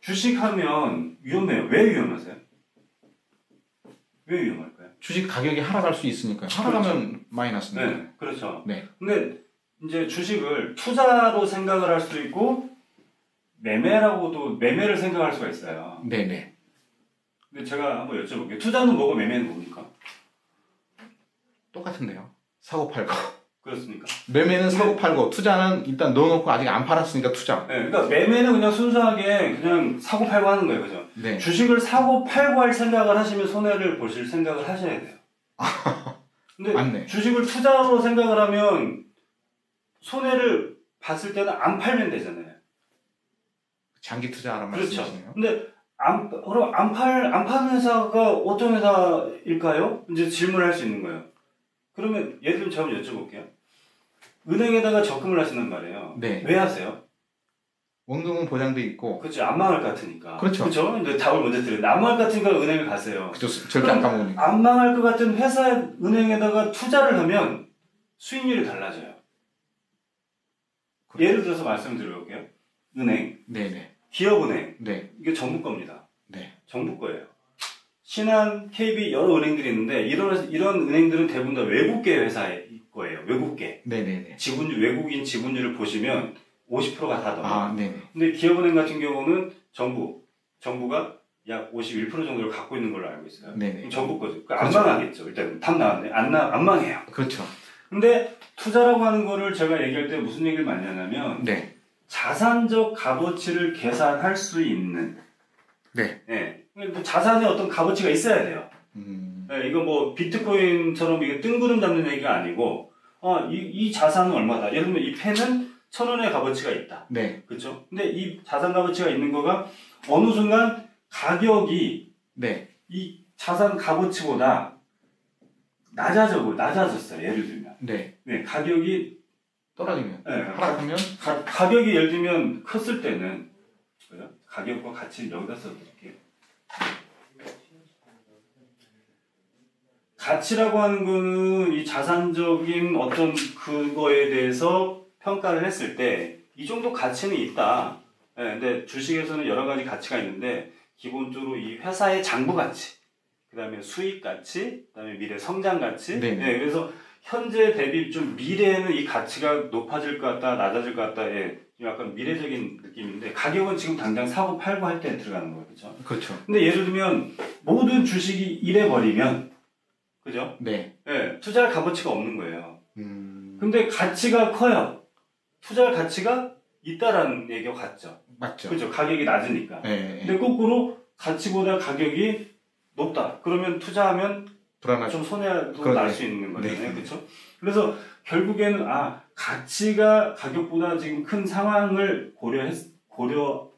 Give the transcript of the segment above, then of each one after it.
주식하면 위험해요. 왜 위험하세요? 왜 위험할까요? 주식 가격이 하락할 수 있으니까요. 하락하면 그렇죠. 마이너스니까. 네, 그렇죠. 네. 근데 이제 주식을 투자로 생각을 할 수도 있고 매매라고도 매매를 생각할 수가 있어요. 네네. 근데 제가 한번 여쭤볼게요. 투자는 뭐고 매매는 뭡니까? 똑같은데요. 사고 팔고. 그렇습니까? 매매는 사고 팔고 투자는 일단 넣어놓고 아직 안 팔았으니까 투자. 네, 그러니까 매매는 그냥 순수하게 그냥 사고 팔고 하는 거예요, 그죠? 네. 주식을 사고 팔고 할 생각을 하시면 손해를 보실 생각을 하셔야 돼요. 근데 맞네. 주식을 투자로 생각을 하면 손해를 봤을 때는 안 팔면 되잖아요. 장기 투자하는 그렇죠. 말씀이시네요. 근데 그럼 안 파는 회사가 어떤 회사일까요? 이제 질문을 할 수 있는 거예요. 그러면 예를 들면 제가 한번 여쭤볼게요. 은행에다가 적금을 하시는 말이에요. 네. 왜 하세요? 원금은 보장돼 있고. 그렇죠. 안 망할 것 같으니까. 그렇죠. 그렇죠. 근데 답을 먼저 드려요. 안 망할 것 같으니까 은행을 가세요. 그렇죠. 절대 안 까먹으니까. 안 망할 것 같은 회사 은행에다가 투자를 하면 수익률이 달라져요. 그렇죠. 예를 들어서 말씀드려볼게요. 은행, 네네. 기업은행, 네. 이게 정부 겁니다. 네. 정부 거예요. 신한, KB 여러 은행들이 있는데 이런 은행들은 대부분 다 외국계 회사일 거예요. 외국계. 네네네. 외국인 지분율을 보시면 50%가 다 넘어요. 아, 네네. 근데 기업은행 같은 경우는 정부가 약 51% 정도를 갖고 있는 걸로 알고 있어요. 네네. 정부 거죠. 그러니까 그렇죠. 안 망하겠죠. 일단 탑 나왔네. 안 망해요. 그렇죠. 근데 투자라고 하는 거를 제가 얘기할 때 무슨 얘기를 많이 하냐면 네. 자산적 값어치를 계산할 수 있는 네. 네. 자산에 어떤 값어치가 있어야 돼요. 네, 이거 뭐 비트코인처럼 이게 뜬구름 잡는 얘기가 아니고 이 자산은 얼마다. 예를 들면 이 펜은 1,000원의 값어치가 있다. 네. 그렇죠? 근데 이 자산 값어치가 있는 거가 어느 순간 가격이 네. 이 자산 값어치보다 낮아졌어요. 예를 들면. 네. 네, 가격이 떨어지면. 네, 하락하면 가격이 예를 들면 컸을 때는 가격과 가치를 여기다 써드릴게요. 가치라고 하는 거는 이 자산적인 어떤 그거에 대해서 평가를 했을 때 이 정도 가치는 있다. 네, 근데 주식에서는 여러 가지 가치가 있는데 기본적으로 이 회사의 장부 가치, 그 다음에 수익 가치, 그 다음에 미래 성장 가치. 네, 그래서 현재 대비 좀 미래에는 이 가치가 높아질 것 같다, 낮아질 것 같다. 예, 약간 미래적인 느낌인데 가격은 지금 당장 사고 팔고 할 때 들어가는 거예요, 그렇죠? 그렇죠. 근데 예를 들면 모든 주식이 이래 버리면, 그죠? 네. 예, 투자할 값어치가 없는 거예요. 근데 가치가 커요. 투자할 가치가 있다라는 얘기가 같죠. 맞죠. 그죠? 가격이 낮으니까. 네. 근데 거꾸로 가치보다 가격이 높다. 그러면 투자하면 불안하죠. 좀 손해도 날 수 있는 거잖아요. 네. 그렇죠? 그래서 결국에는 가치가 가격보다 지금 큰 상황을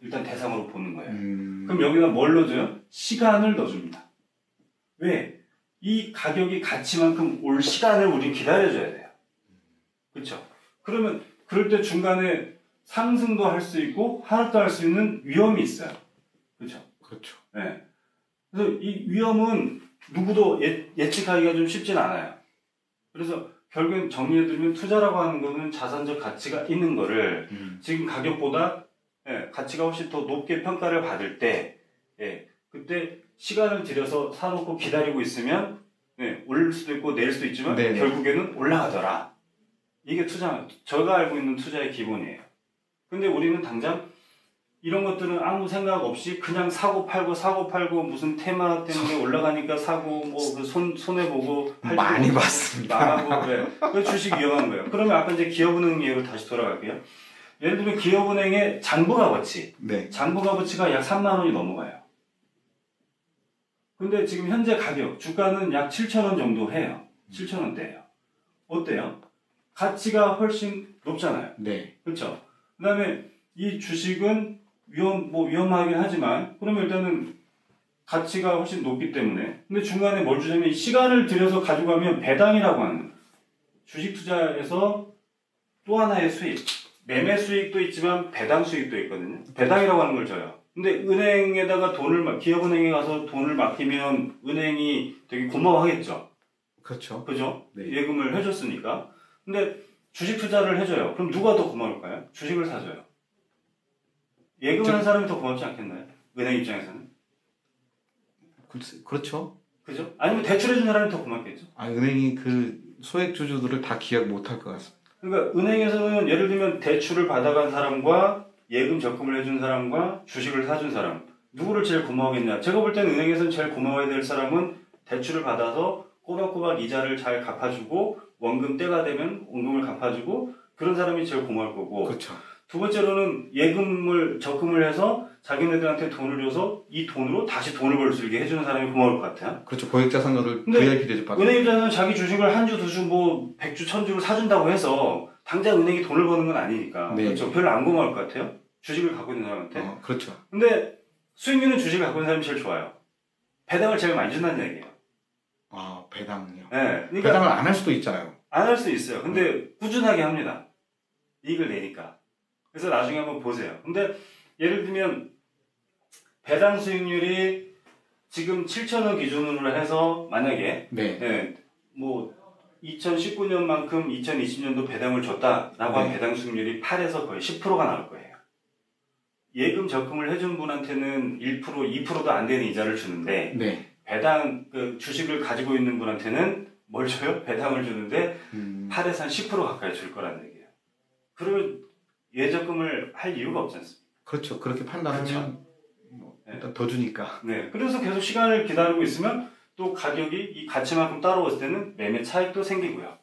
일단 대상으로 보는 거예요. 그럼 여기다 뭘 넣어줘요? 시간을 넣어줍니다. 왜? 이 가격이 가치만큼 올 시간을 우린 기다려줘야 돼요. 그렇죠? 그러면 그럴 때 중간에 상승도 할 수 있고 하락도 할 수 있는 위험이 있어요. 그렇죠? 그렇죠. 네. 그래서 이 위험은 누구도 예측하기가 좀 쉽진 않아요. 그래서 결국엔 정리해드리면 투자라고 하는 거는 자산적 가치가 있는 거를 지금 가격보다 가치가 훨씬 더 높게 평가를 받을 때 그때 시간을 들여서 사놓고 기다리고 있으면 오를 수도 있고 내릴 수도 있지만 결국에는 올라가더라. 이게 제가 알고 있는 투자의 기본이에요. 근데 우리는 당장 이런 것들은 아무 생각 없이 그냥 사고 팔고 무슨 테마 때문에 올라가니까 사고 손해보고 많이 봤습니다. 나가고 그래. 그 주식 위험한 거예요. 그러면 아까 이제 기업은행 예로 다시 돌아갈게요. 예를 들면 기업은행의 장부 값어치. 장부 값어치가 약 3만 원이 넘어가요. 근데 지금 현재 가격, 주가는 약 7,000원 정도 해요. 7,000원대예요. 어때요? 가치가 훨씬 높잖아요. 네. 그렇죠? 그 다음에 이 주식은 위험하긴 하지만, 그러면 일단은 가치가 훨씬 높기 때문에, 근데 중간에 뭘 주냐면 시간을 들여서 가져가면 배당이라고 하는 주식 투자에서 또 하나의 수익, 매매 수익도 있지만 배당 수익도 있거든요. 배당이라고 하는 걸 줘요. 근데 은행에다가 기업은행에 가서 돈을 맡기면 은행이 되게 고마워하겠죠. 그렇죠. 그죠? 예금을 해줬으니까. 근데 주식 투자를 해줘요. 그럼 누가 더 고마울까요? 주식을 사줘요. 예금하는 사람이 더 고맙지 않겠나요? 은행 입장에서는. 그렇죠. 그죠? 아니면 대출해준 사람이 더 고맙겠죠. 은행이 그 소액 주주들을 다 기억 못할 것 같습니다. 그러니까 은행에서는 예를 들면 대출을 받아간 사람과 예금 적금을 해준 사람과 주식을 사준 사람 누구를 제일 고마워하겠냐? 제가 볼 때는 은행에서는 제일 고마워해야 될 사람은 대출을 받아서 꼬박꼬박 이자를 잘 갚아주고 원금 때가 되면 원금을 갚아주고 그런 사람이 제일 고마울 거고. 그렇죠. 두 번째로는 예금을 적금을 해서 자기네들한테 돈을 줘서 이 돈으로 다시 돈을 벌 수 있게 해주는 사람이 고마울 것 같아요. 그렇죠. 고액자산가를 VIP 대접받는. 은행 입장에서는 자기 주식을 한 주, 두 주, 뭐 100주, 1000주를 사준다고 해서 당장 은행이 돈을 버는 건 아니니까. 네. 그렇죠. 별로 안 고마울 것 같아요. 주식을 갖고 있는 사람한테. 그렇죠. 근데 수익률은 주식을 갖고 있는 사람이 제일 좋아요. 배당을 제일 많이 준다는 얘기예요. 배당이요. 네. 그러니까 배당을 안 할 수도 있잖아요. 안 할 수 있어요. 근데 꾸준하게 합니다. 이익을 내니까. 그래서 나중에 한번 보세요. 근데 예를 들면 배당 수익률이 지금 7,000원 기준으로 해서 만약에 뭐 2019년만큼 2020년도 배당을 줬다라고 한 배당 수익률이 8에서 거의 10%가 나올 거예요. 예금 적금을 해준 분한테는 1%, 2%도 안 되는 이자를 주는데 배당 주식을 가지고 있는 분한테는 뭘 줘요? 배당을 주는데 8에서 한 10% 가까이 줄 거라는 얘기예요. 그러면 예적금을 할 이유가 없지 않습니까? 그렇죠. 그렇게 판단하면 일단 더 주니까. 네. 그래서 계속 시간을 기다리고 있으면 또 가격이 이 가치만큼 따라왔을 때는 매매 차익도 생기고요.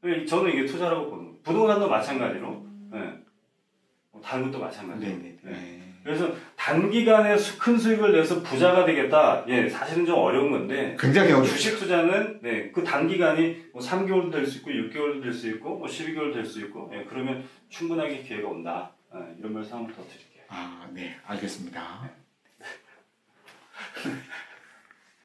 네. 저는 이게 투자라고 보는 거예요. 부동산도 마찬가지로, 다른 것도 마찬가지로. 그래서 단기간에 큰 수익을 내서 부자가 되겠다. 사실은 좀 어려운 건데. 굉장히 어렵죠. 주식 투자는 그 단기간이 뭐 3개월도 될 수 있고 6개월도 될 수 있고 뭐 12개월도 될 수 있고 그러면 충분하게 기회가 온다. 이런 말씀 한번 더 드릴게요. 네, 알겠습니다.